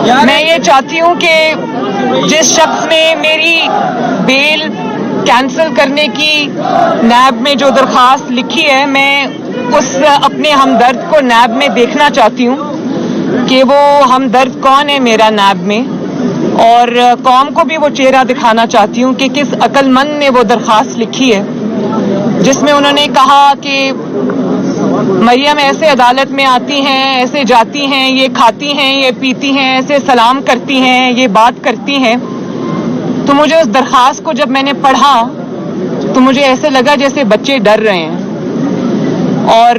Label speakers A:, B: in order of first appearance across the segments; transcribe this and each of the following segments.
A: میں یہ چاہتی ہوں کہ جس شخص نے میری بیل کینسل کرنے کی نیب میں جو درخواست لکھی ہے، میں اس اپنے ہمدرد کو نیب میں دیکھنا چاہتی ہوں کہ وہ ہمدرد کون ہے میرا نیب میں، اور قوم کو بھی وہ چہرہ دکھانا چاہتی ہوں کہ کس عقل مند نے وہ درخواست لکھی ہے جس میں انہوں نے کہا کہ مریم ایسے عدالت میں آتی ہیں، ایسے جاتی ہیں، یہ کھاتی ہیں، یہ پیتی ہیں، ایسے سلام کرتی ہیں، یہ بات کرتی ہیں۔ تو مجھے اس درخواست کو جب میں نے پڑھا تو مجھے ایسے لگا جیسے بچے ڈر رہے ہیں، اور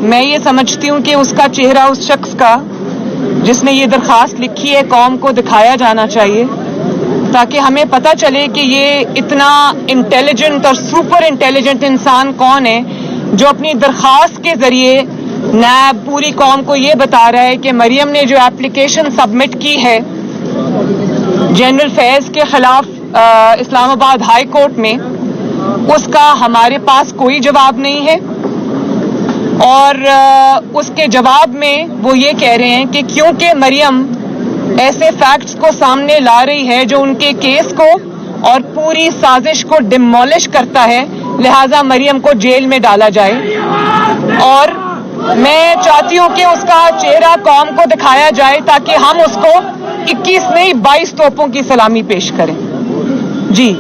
A: میں یہ سمجھتی ہوں کہ اس کا چہرہ اس شخص کا جس نے یہ درخواست لکھی ہے قوم کو دکھایا جانا چاہیے، تاکہ ہمیں پتہ چلے کہ یہ اتنا انٹیلیجنٹ اور سپر انٹیلیجنٹ انسان کون ہے جو اپنی درخواست کے ذریعے نیب پوری قوم کو یہ بتا رہا ہے کہ مریم نے جو اپلیکیشن سبمٹ کی ہے جنرل فیض کے خلاف اسلام آباد ہائی کورٹ میں، اس کا ہمارے پاس کوئی جواب نہیں ہے، اور اس کے جواب میں وہ یہ کہہ رہے ہیں کہ کیونکہ مریم ایسے فیکٹس کو سامنے لا رہی ہے جو ان کے کیس کو اور پوری سازش کو ڈیمولش کرتا ہے، لہذا مریم کو جیل میں ڈالا جائے، اور میں چاہتی ہوں کہ اس کا چہرہ قوم کو دکھایا جائے تاکہ ہم اس کو 21 نہیں 22 توپوں کی سلامی پیش کریں۔ جی،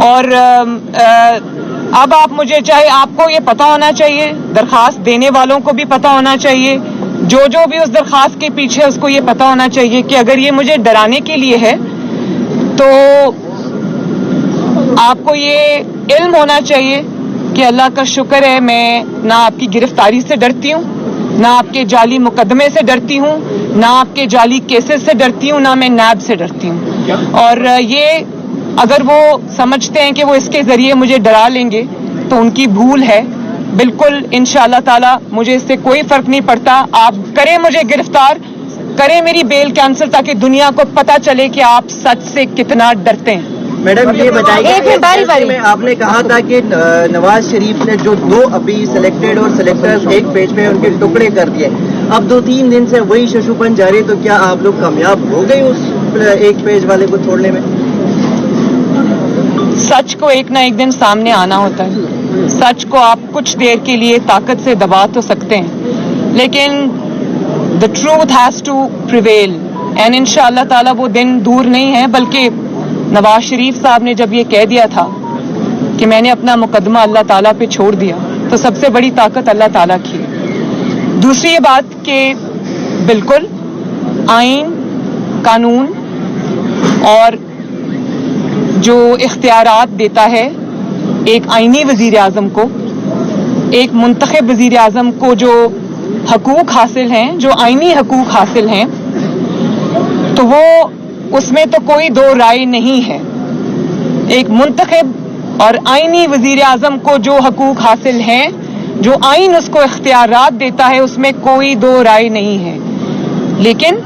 A: اور اب آپ مجھے چاہے آپ کو یہ پتہ ہونا چاہیے، درخواست دینے والوں کو بھی پتہ ہونا چاہیے، جو بھی اس درخواست کے پیچھے اس کو یہ پتہ ہونا چاہیے کہ اگر یہ مجھے ڈرانے کے لیے ہے تو آپ کو یہ علم ہونا چاہیے کہ اللہ کا شکر ہے میں نہ آپ کی گرفتاری سے ڈرتی ہوں، نہ آپ کے جعلی مقدمے سے ڈرتی ہوں، نہ آپ کے جعلی کیسز سے ڈرتی ہوں، نہ میں نیب سے ڈرتی ہوں، اور یہ اگر وہ سمجھتے ہیں کہ وہ اس کے ذریعے مجھے ڈرا لیں گے تو ان کی بھول ہے۔ بالکل انشاءاللہ تعالی مجھے اس سے کوئی فرق نہیں پڑتا، آپ کریں مجھے گرفتار، کریں میری بیل کینسل، تاکہ دنیا کو پتہ چلے کہ آپ سچ سے کتنا ڈرتے ہیں۔
B: میڈم یہ بتائیے، باری میں آپ نے کہا تھا کہ نواز شریف نے جو 2 ابھی سلیکٹڈ اور سلیکٹر ایک پیج پہ ان کے ٹکڑے کر دیے، اب 2-3 دن سے وہی ششوپن جاری، تو کیا آپ لوگ کامیاب ہو گئے اس ایک پیج والے کو چھوڑنے میں؟
A: سچ کو ایک نہ ایک دن سامنے آنا ہوتا ہے، سچ کو آپ کچھ دیر کے لیے طاقت سے دبا تو سکتے ہیں، لیکن the truth has to prevail، and انشاءاللہ تعالی وہ دن دور نہیں ہے، بلکہ نواز شریف صاحب نے جب یہ کہہ دیا تھا کہ میں نے اپنا مقدمہ اللہ تعالیٰ پہ چھوڑ دیا تو سب سے بڑی طاقت اللہ تعالیٰ کی ہے۔ دوسری یہ بات کہ بالکل آئین، قانون اور جو اختیارات دیتا ہے ایک آئینی وزیر اعظم کو، ایک منتخب وزیر اعظم کو جو حقوق حاصل ہیں، جو آئینی حقوق حاصل ہیں، تو وہ اس میں تو کوئی دو رائے نہیں ہے۔ ایک منتخب اور آئینی وزیر اعظم کو جو حقوق حاصل ہیں، جو آئین اس کو اختیارات دیتا ہے، اس میں کوئی دو رائے نہیں ہے۔ لیکن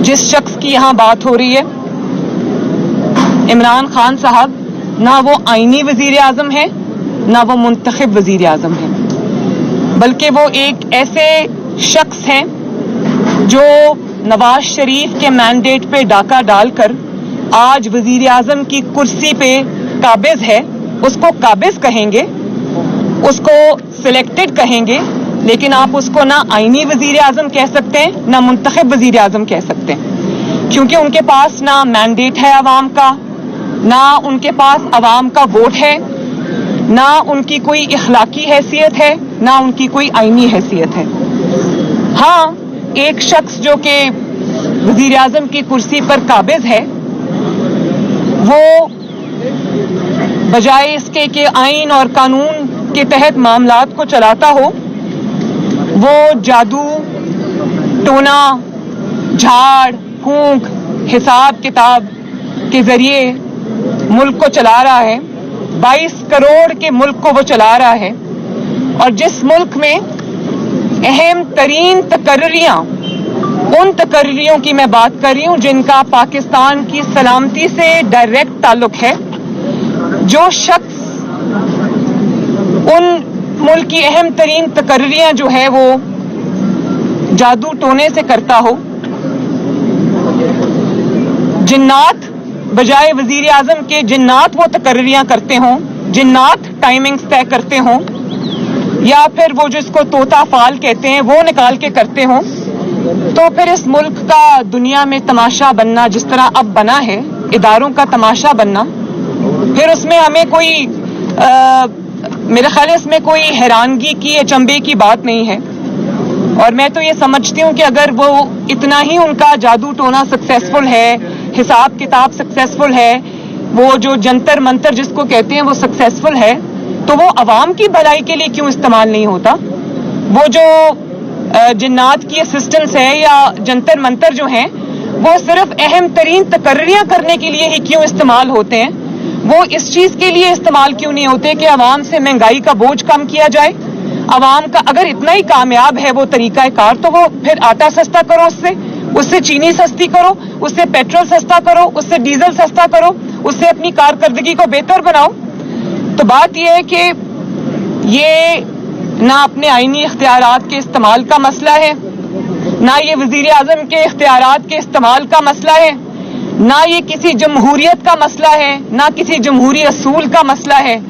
A: جس شخص کی یہاں بات ہو رہی ہے، عمران خان صاحب، نہ وہ آئینی وزیر اعظم ہیں نہ وہ منتخب وزیر اعظم ہیں، بلکہ وہ ایک ایسے شخص ہیں جو نواز شریف کے مینڈیٹ پہ ڈاکہ ڈال کر آج وزیر اعظم کی کرسی پہ قابض ہے۔ اس کو قابض کہیں گے، اس کو سلیکٹڈ کہیں گے، لیکن آپ اس کو نہ آئینی وزیر اعظم کہہ سکتے ہیں نہ منتخب وزیر اعظم کہہ سکتے ہیں، کیونکہ ان کے پاس نہ مینڈیٹ ہے عوام کا، نہ ان کے پاس عوام کا ووٹ ہے، نہ ان کی کوئی اخلاقی حیثیت ہے، نہ ان کی کوئی آئینی حیثیت ہے۔ ہاں، ایک شخص جو کہ وزیر اعظم کی کرسی پر قابض ہے، وہ بجائے اس کے کہ آئین اور قانون کے تحت معاملات کو چلاتا ہو، وہ جادو، ٹونا، جھاڑ پھونک، حساب کتاب کے ذریعے ملک کو چلا رہا ہے۔ 22 کروڑ کے ملک کو وہ چلا رہا ہے، اور جس ملک میں اہم ترین تقرریاں، ان تقرریوں کی میں بات کر رہی ہوں جن کا پاکستان کی سلامتی سے ڈائریکٹ تعلق ہے، جو شخص ان ملک کی اہم ترین تقرریاں جو ہے وہ جادو ٹونے سے کرتا ہو، जिन्नात बजाय वजीर आजम के जिन्नात वो तकर्रियां करते हों, जिन्नात टाइमिंग्स तय करते हों, या फिर वो जिसको तोता फाल कहते हैं वो निकाल के करते हों, तो फिर इस मुल्क का दुनिया में तमाशा बनना जिस तरह अब बना है, इदारों का तमाशा बनना, फिर उसमें हमें कोई मेरे ख्याल है इसमें कोई हैरानगी की अचंभे की बात नहीं है। और मैं तो ये समझती हूँ कि अगर वो इतना ही उनका जादू टोना सक्सेसफुल है, हिसाब किताब सक्सेसफुल है, वो जो जंतर मंतर जिसको कहते हैं वो सक्सेसफुल है, तो वो अवाम की भलाई के लिए क्यों इस्तेमाल नहीं होता? वो जो जिन्नात की असिस्टेंस है या जंतर मंतर जो हैं वो सिर्फ अहम तरीन तकर्रियां करने के लिए ही क्यों इस्तेमाल होते हैं? वो इस चीज के लिए इस्तेमाल क्यों नहीं होते कि अवाम से महंगाई का बोझ कम किया जाए? अवाम का अगर इतना ही कामयाब है वो तरीका कार, तो वो फिर आटा सस्ता करो, उससे चीनी सस्ती करो, उससे पेट्रोल सस्ता करो, उससे डीजल सस्ता करो, उससे अपनी कारकर्दगी को बेहतर बनाओ। तो बात यह है कि ये ना अपने आईनी इख्तियारात के इस्तेमाल का मसला है, ना ये वजीर आजम के इख्तियारात के इस्तेमाल का मसला है, ना ये किसी जमहूरियत का मसला है, ना किसी जमहूरी असूल का मसला है,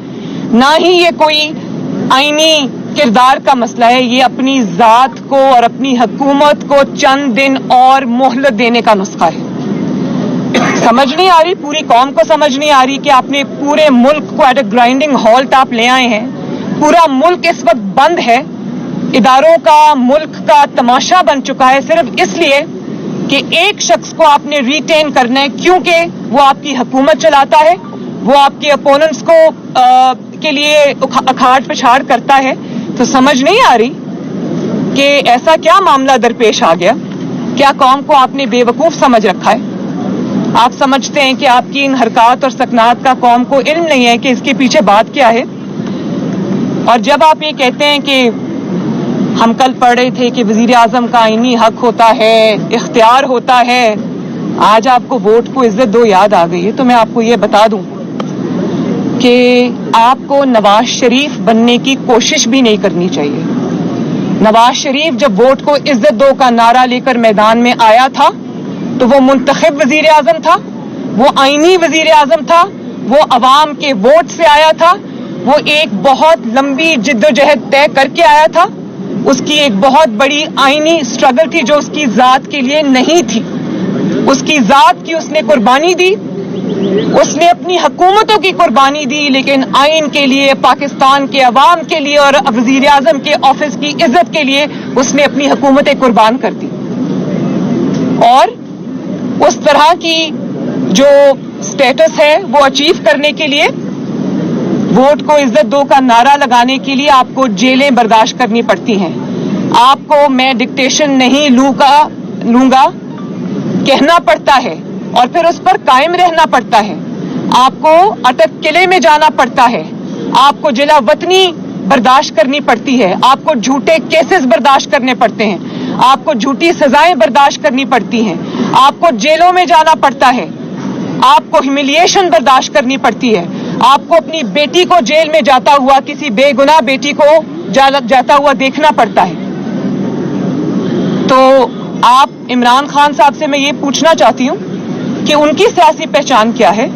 A: ना ही ये कोई आईनी किरदार का मसला है। ये अपनी जात को और अपनी हुकूमत को चंद दिन और मोहलत देने का नुस्खा है। समझ नहीं आ रही, पूरी कौम को समझ नहीं आ रही कि आपने पूरे मुल्क को एट अ ग्राइंडिंग हॉल्ट आप ले आए हैं। पूरा मुल्क इस वक्त बंद है, इदारों का, मुल्क का तमाशा बन चुका है, सिर्फ इसलिए कि एक शख्स को आपने रिटेन करना है क्योंकि वो आपकी हुकूमत चलाता है, वो आपके अपोनेंट्स को के लिए अखाड़ पिछाड़ करता है। तो समझ नहीं आ रही कि ऐसा क्या मामला दरपेश आ गया? क्या कौम को आपने बेवकूफ समझ रखा है? आप समझते हैं कि आपकी इन हरकत और सकनात का कौम को इल्म नहीं है कि इसके पीछे बात क्या है। और जब आप ये कहते हैं कि हम कल पढ़ रहे थे कि वजीर आजम का आईनी हक होता है, इख्तियार होता है, आज आपको वोट को इज्जत दो याद आ गई है, तो मैं आपको ये बता दूं कि आपको नवाज शरीफ बनने की कोशिश भी नहीं करनी चाहिए। नवाज शरीफ जब वोट को इज्जत दो का नारा लेकर मैदान में आया था तो वो मुंतखब वजीर आजम था, वो आईनी वजीर आजम था, वो अवाम के वोट से आया था, वो एक बहुत लंबी जिद्दोजहद तय करके आया था, उसकी एक बहुत बड़ी आईनी स्ट्रगल थी जो उसकी जात के लिए नहीं थी, उसकी जात की उसने कुर्बानी दी, उसने अपनी हुकूमतों की कुर्बानी दी, लेकिन आइन के लिए, पाकिस्तान के अवाम के लिए और वजीर आजम के ऑफिस की इज्जत के लिए उसने अपनी हुकूमतें कुर्बान कर दी। और उस तरह की जो स्टेटस है वो अचीव करने के लिए, वोट को इज्जत दो का नारा लगाने के लिए आपको जेलें बर्दाश्त करनी पड़ती हैं। आपको मैं डिक्टेशन नहीं लूंगा कहना पड़ता है और फिर उस पर कायम रहना पड़ता है। आपको अटक किले में जाना पड़ता है, आपको जिला वतनी बर्दाश्त करनी पड़ती है, आपको झूठे केसेस बर्दाश्त करने पड़ते हैं, आपको झूठी सजाएं बर्दाश्त करनी पड़ती हैं, आपको जेलों में जाना पड़ता है, आपको ह्यूमिलिएशन बर्दाश्त करनी पड़ती है, आपको अपनी बेटी को जेल में जाता हुआ, किसी बेगुनाह बेटी को जाता हुआ देखना पड़ता है। तो आप इमरान खान साहब से मैं ये पूछना चाहती हूँ कि उनकी सियासी पहचान क्या है,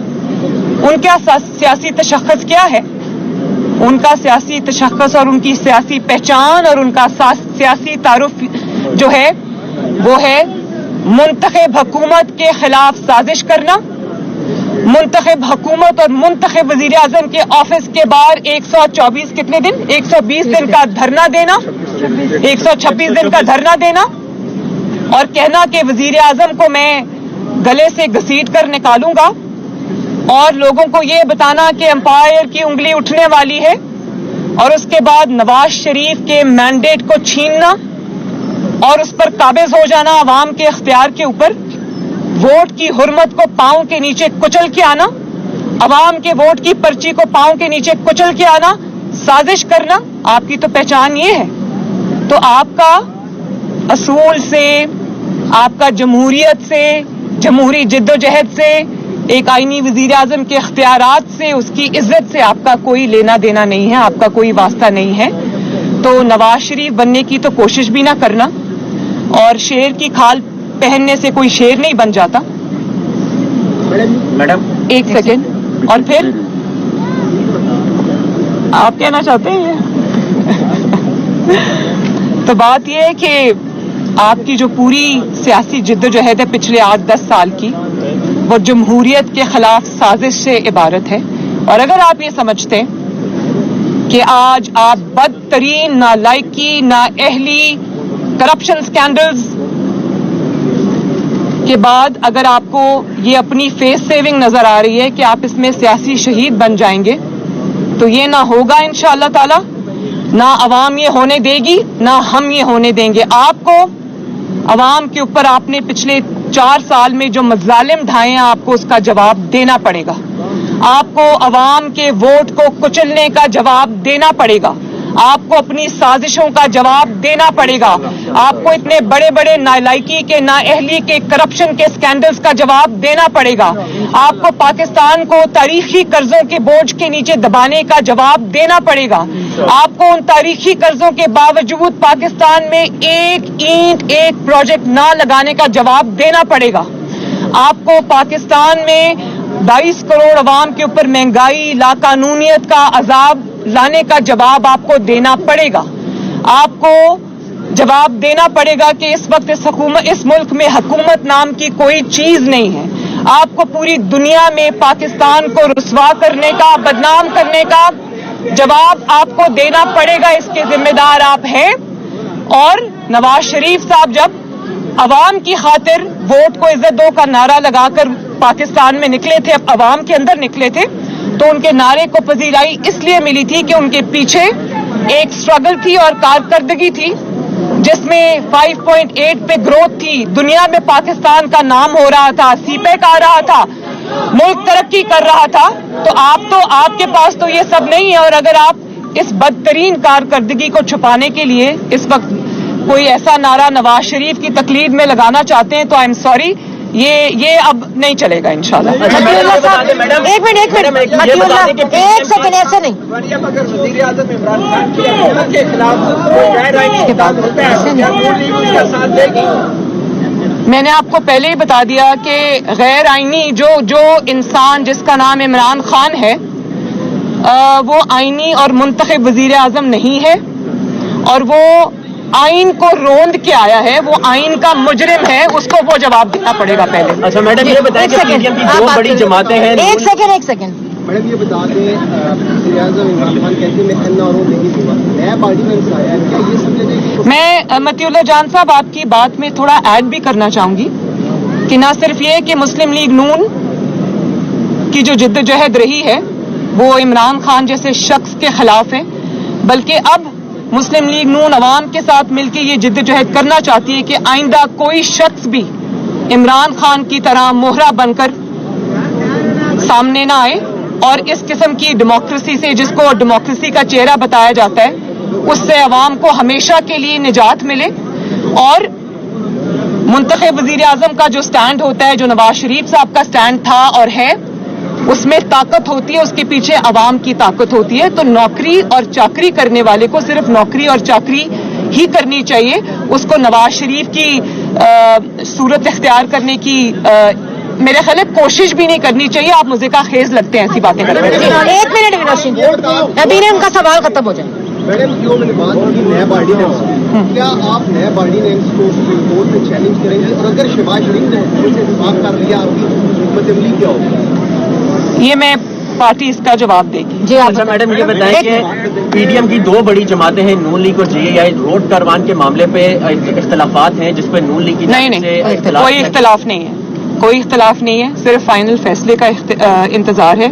A: उनका सियासी तशख्खुस क्या है? उनका सियासी तशख्खुस और उनकी सियासी पहचान और उनका सियासी तारुफ जो है वो है मुंतखब हुकूमत के खिलाफ साजिश करना, मुंतखब हुकूमत और मुंतखब वजीर आजम के ऑफिस के बाहर 124 कितने दिन 120 दिन का धरना देना, 126 दिन का धरना देना और कहना कि वजीर आजम को मैं गले से घसीट कर निकालूंगा, और लोगों को ये बताना कि एम्पायर की उंगली उठने वाली है, और उसके बाद नवाज शरीफ के मैंडेट को छीनना और उस पर काबिज हो जाना अवाम के इख्तियार के ऊपर, वोट की हुर्मत को पांव के नीचे कुचल के आना, अवाम के वोट की पर्ची को पांव के नीचे कुचल के आना, साजिश करना, आपकी तो पहचान ये है। तो आपका असूल से, आपका जमहूरियत से, जमहूरी जिद्दोजहद से, एक आईनी वजीर आजम के इख्तियारात से, उसकी इज्जत से आपका कोई लेना देना नहीं है, आपका कोई वास्ता नहीं है। तो नवाज शरीफ बनने की तो कोशिश भी ना करना, और शेर की खाल पहनने से कोई शेर नहीं बन जाता।
B: मैडम
A: एक सेकेंड, और फिर आप कहना चाहते हैं तो बात यह है कि आपकी जो पूरी सियासी जिद्दोजहद है पिछले 8-10 साल की, वो जमहूरियत के खिलाफ साजिश से इबारत है। और अगर आप ये समझते हैं कि आज आप बदतरीन, नालायकी, नाअहली, करप्शन स्कैंडल्स के बाद अगर आपको ये अपनी फेस सेविंग नजर आ रही है कि आप इसमें सियासी शहीद बन जाएंगे, तो ये ना होगा इंशाअल्लाह ताला, ना अवाम ये होने देगी, ना हम ये होने देंगे। आपको अवाम के ऊपर आपने पिछले 4 साल में जो मज़ालिम ढाए हैं, आपको उसका जवाब देना पड़ेगा। आपको अवाम के वोट को कुचलने का जवाब देना पड़ेगा। आपको अपनी साजिशों का जवाब देना पड़ेगा। आपको इतने बड़े बड़े नालायकी के, नाअहली के, करप्शन के स्कैंडल्स का जवाब देना पड़ेगा। आपको पाकिस्तान को तारीखी कर्जों के बोझ के नीचे दबाने का जवाब देना पड़ेगा। आपको उन तारीखी कर्जों के बावजूद पाकिस्तान में एक ईंट, एक प्रोजेक्ट ना लगाने का जवाब देना पड़ेगा। आपको पाकिस्तान में 22 करोड़ अवाम के ऊपर महंगाई, लाकानूनियत का अजाब लाने का जवाब आपको देना पड़ेगा। आपको जवाब देना पड़ेगा कि इस वक्त इस मुल्क में हुकूमत नाम की कोई चीज नहीं है। आपको पूरी दुनिया में पाकिस्तान को रुस्वा करने का, बदनाम करने का जवाब आपको देना पड़ेगा। इसके जिम्मेदार आप हैं। और नवाज शरीफ साहब जब अवाम की खातिर वोट को इज्जत दो का नारा लगाकर पाकिस्तान में निकले थे, अब अवाम के अंदर निकले थे, तो उनके नारे को पजीराई इसलिए मिली थी कि उनके पीछे एक स्ट्रगल थी और कारकर्दगी थी जिसमें 5.8 पे ग्रोथ थी। दुनिया में पाकिस्तान का नाम हो रहा था, सीपेक आ रहा था, मुल्क तरक्की कर रहा था। तो आपके पास तो ये सब नहीं है। और अगर आप इस बदतरीन कारकर्दगी को छुपाने के लिए इस वक्त कोई ऐसा नारा नवाज शरीफ की तकलीद में लगाना चाहते हैं तो आई एम सॉरी, ये अब नहीं चलेगा इंशाल्लाह।
C: मतीउल्लाह साहब, एक मिनट, मतीउल्लाह, एक सेकंड, ऐसे नहीं।
B: अगर वज़ीर आज़म इमरान खान की हुकूमत के खिलाफ कोई गैर आईनी बात करता है, क्या नून लीग उसका साथ देगी?
A: मैंने आपको पहले ही बता दिया कि गैर आईनी जो इंसान जिसका नाम इमरान खान है, वो आईनी और मुंतखब वज़ीर आज़म नहीं है, और वो आइन को रोंद के आया है, वो आइन का मुजरिम है, उसको वो जवाब देना पड़ेगा पहले।
B: अच्छा मैडम, ये बताएं कि पीडीएम की 2 बड़ी जमातें हैं।
C: एक सेकंड
B: मैडम ये बता दें, वज़ीर आज़म इमरान खान कहते हैं मैं और नहीं दूंगा, नया पार्टी में आया है, क्या ये समझे? मैं
A: मतीउल्लाह जान साहब आपकी बात में थोड़ा ऐड भी करना चाहूंगी कि ना सिर्फ ये कि मुस्लिम लीग नून की जो जिद्दोजहद रही है वो इमरान खान जैसे शख्स के खिलाफ है, बल्कि अब मुस्लिम लीग नून अवाम के साथ मिलकर ये जिद्दोजहद करना चाहती है कि आइंदा कोई शख्स भी इमरान खान की तरह मोहरा बनकर सामने ना आए, और इस किस्म की डेमोक्रेसी से, जिसको डेमोक्रेसी का चेहरा बताया जाता है, उससे अवाम को हमेशा के लिए निजात मिले। और मुंतखब वज़ीर आज़म का जो स्टैंड होता है, जो नवाज शरीफ साहब का स्टैंड था और है, उसमें ताकत होती है, उसके पीछे अवाम की ताकत होती है। तो नौकरी और चाकरी करने वाले को सिर्फ नौकरी और चाकरी ही करनी चाहिए, उसको नवाज शरीफ की सूरत इख्तियार करने की मेरे ख्याल कोशिश भी नहीं करनी चाहिए। आप मुझे का खेज लगते हैं ऐसी बातें करने।
C: एक मिनट अभी ने उनका सवाल खत्म हो जाए।
B: मैडम जो मैंने बात की नया पार्टी नेम्स, क्या आप नया पार्टी नेम्स को सुप्रीम कोर्ट में चैलेंज करेंगे? और अगर शहबाज शरीफ ने हुकूमत से इत्तेफाक कर लिया, आपकी हुकूमत अमली क्या होगी?
A: ये मैं पार्टी इसका जवाब देगी।
C: जी
D: अच्छा मैडम ये बताएं कि पीडीएम की 2 बड़ी जमातें हैं, नून लीग और जेएआई, रोड कारवान के मामले पे इख्तलाफात हैं जिसपे नून लीग की
A: नहीं, कोई इख्तलाफ नहीं है, कोई इख्तलाफ नहीं है, सिर्फ फाइनल फैसले का इंतजार है।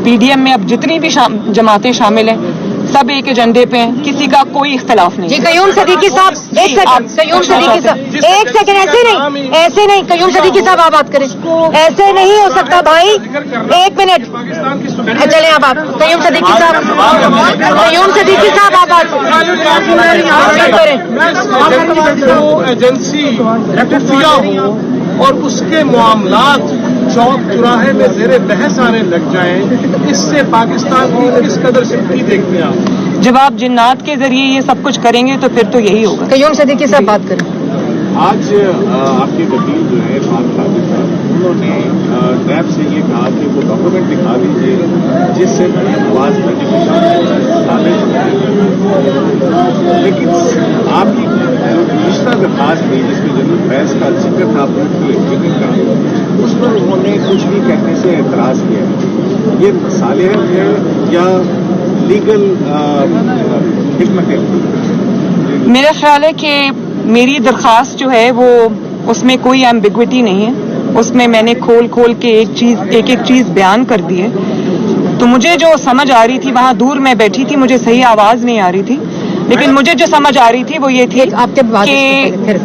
A: पीडीएम में अब जितनी भी जमातें शामिल हैं सब एक एजेंडे पे हैं, किसी का कोई इख्तलाफ नहीं।
C: जी कयूम सदीकी साहब, एक सेकंड, कयूम सदीकी साहब, एक सेकंड, ऐसे नहीं कयूम सदीकी साहब आप बात करें, ऐसे नहीं हो सकता भाई, एक मिनट चले आप कयूम सदीकी साहब आप बात करें।
E: एजेंसी खुफिया हो और उसके मामलात चौक चौराहे में ज़ेरे बहस आने लग जाएं, इससे पाकिस्तान की किस कदर सिद्धि देखते हैं आप?
A: जब आप जिन्नात के जरिए ये सब कुछ करेंगे तो फिर तो यही होगा।
C: कयूम सदीकी साहब बात करें।
E: आज आपके वकील जो है उन्होंने नैब से से ये कहा कि वो डॉक्यूमेंट दिखा दीजिए जिससे नवाज नबी के सामने लेकिन आपकी जो पिछला दरखास्त थी जिसमें जनरल बहस का जिक्र था जिक्र का उस पर उन्होंने कुछ भी कहने से एतराज किया। ये मसालियत है या लीगल हिकमत?
A: मेरा ख्याल है कि मेरी दरख्वास्त जो है वो उसमें कोई एम्बिग्विटी नहीं है, उसमें मैंने खोल के एक एक चीज बयान कर दी है। तो मुझे जो समझ आ रही थी, वहां दूर मैं बैठी थी, मुझे सही आवाज नहीं आ रही थी, लेकिन मुझे जो समझ आ रही थी वो ये थी कि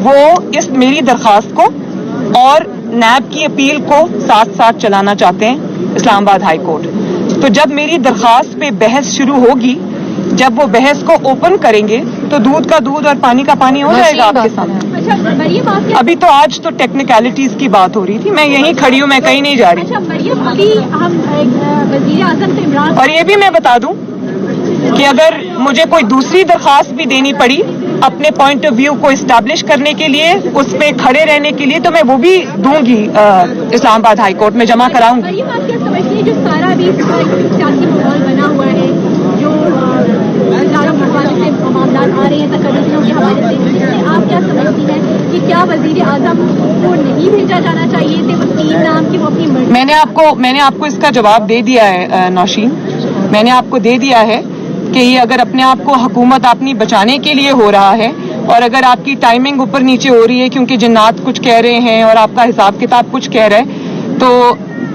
A: वो इस मेरी दरख्वास्त को और नैब की अपील को साथ साथ चलाना चाहते हैं इस्लामाबाद हाई कोर्ट। तो जब मेरी दरख्वास्त पे बहस शुरू होगी, जब वो बहस को ओपन करेंगे तो दूध का दूध और पानी का पानी हो जाएगा आपके सामने। अभी तो आज तो टेक्निकलिटीज की बात हो रही थी, मैं यहीं खड़ी हूँ, मैं कहीं नहीं जा रही। और ये भी मैं बता दूं कि अगर मुझे कोई दूसरी दरखास्त भी देनी पड़ी अपने पॉइंट ऑफ व्यू को इस्टेब्लिश करने के लिए, उस पे खड़े रहने के लिए, तो मैं वो भी दूंगी इस्लामाबाद हाई कोर्ट में जमा कराऊंगी।
F: जो सारा भी सियासी माहौल बना हुआ है, जो मामला आ रहे हैं तकरीरों के हवाले से, आप क्या समझती हैं कि क्या वजीर आजम को नहीं भेजा जाना चाहिए थे वसीम नाम की वो अपनी मर्जी?
A: मैंने आपको इसका जवाब दे दिया है नौशीन, मैंने आपको दे दिया है कि ये अगर अपने आप को हुकूमत अपनी बचाने के लिए हो रहा है और अगर आपकी टाइमिंग ऊपर नीचे हो रही है क्योंकि जिन्नात कुछ कह रहे हैं और आपका हिसाब किताब कुछ कह रहा है, तो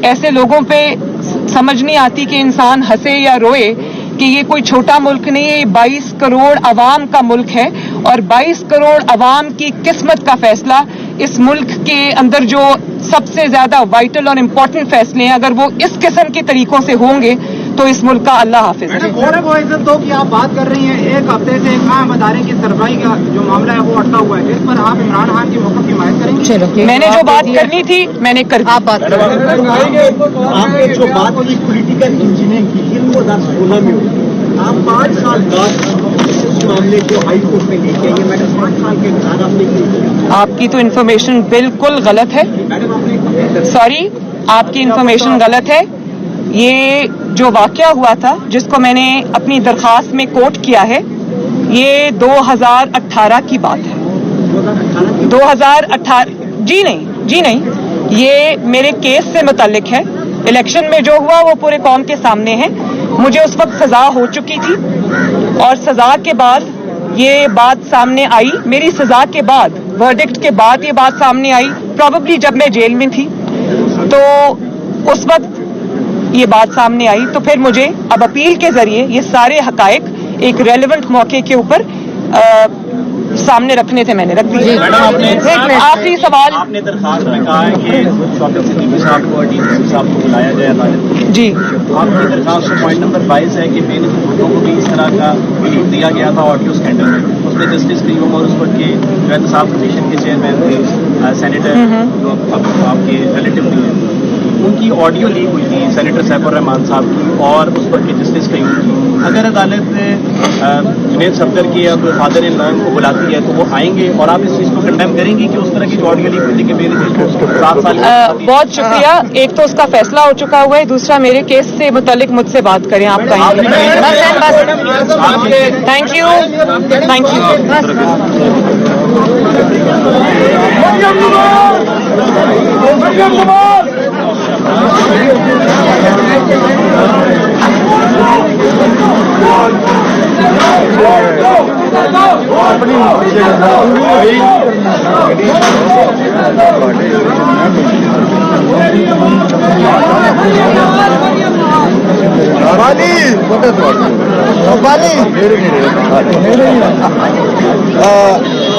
A: ऐसे लोगों पे समझ नहीं आती कि इंसान हंसे या रोए कि ये कोई छोटा मुल्क नहीं है, ये 22 करोड़ अवाम का मुल्क है और 22 करोड़ अवाम की किस्मत का फैसला, इस मुल्क के अंदर जो सबसे ज्यादा वाइटल और इम्पोर्टेंट फैसले हैं, अगर वो इस किस्म के तरीकों से होंगे तो इस मुल्क का अल्लाह हाफिज।
G: तो कि आप बात कर रही हैं, एक हफ्ते से खां अदारे की सरबराही का जो मामला है वो अटका हुआ है, इस पर आप इमरान खान की मौक़िफ़ की हिमायत करेंगे?
C: चलो,
A: मैंने जो बात करनी थी मैंने कर दी।
C: आप बात करें।
B: आपने जो बात की पॉलिटिकल इंजीनियरिंग की 2016 में हुई, आप 5 साल बाद इस मामले को हाई कोर्ट में लेके आइए। मैडम 5 साल के बाद आपने क्यों किया?
A: आपकी तो इन्फॉर्मेशन बिल्कुल गलत है, सॉरी, आपकी इन्फॉर्मेशन गलत है। ये जो वाकया हुआ था जिसको मैंने अपनी दरखास्त में कोट किया है, ये 2018 की बात है। 2018 जी नहीं, ये मेरे केस से मुताल्लिक है। इलेक्शन में जो हुआ वो पूरे कौम के सामने है। मुझे उस वक्त सजा हो चुकी थी और सजा के बाद ये बात सामने आई, मेरी सजा के बाद, वर्डिक्ट के बाद ये बात सामने आई, प्रॉबेबली जब मैं जेल में थी, तो उस वक्त ये बात सामने आई। तो फिर मुझे अब अपील के जरिए ये सारे हकायक एक रेलेवेंट मौके के ऊपर सामने रखने थे, मैंने रख दिए। आखिरी सवाल,
D: आपने दरखास्त में कहा है कि शौकत सिद्दीकी साहब को, डीजीपी साहब को बुलाया जाए अदालत में।
A: जी,
D: आपकी दरखास्त में पॉइंट नंबर 22 है कि बेनज़ीर भुट्टो को भी इस तरह का रिलीफ दिया गया था ऑडियो स्कैंडल में। उसमें जस्टिस कयूम और उस वक्त के जो इंसाफ कमीशन के चेयरमैन थे, सेनेटर जो आपके रिलेटिव थे, उनकी ऑडियो लीक हुई थी सेनेटर सैफुर रहमान साहब की और उस पर के जस्टिस कयूम की। अगर अदालत जुनैद सफदर की अब फादर इन लॉ को बुलाती है तो वो आएंगे और आप इस चीज़ को कंडेम करेंगी कि उस तरह की जो ऑडियो लीक हुई थी कि बेनज़ीर को 7 साल
A: बहुत शुक्रिया। एक तो उसका फैसला हो चुका हुआ है, दूसरा मेरे केस से मुतालिक मुझसे बात करें आप कहीं। Thank you.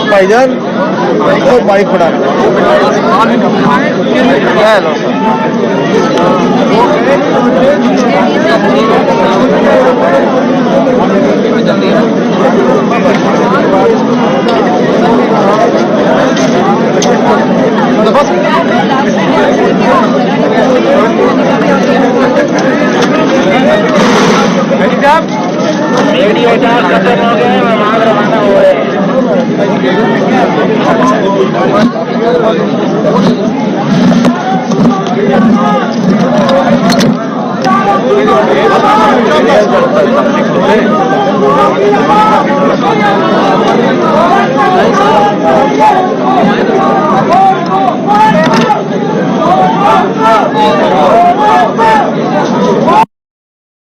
B: भाईजान और बाइक पड़ा
F: रवाना हो रहे हैं।
E: है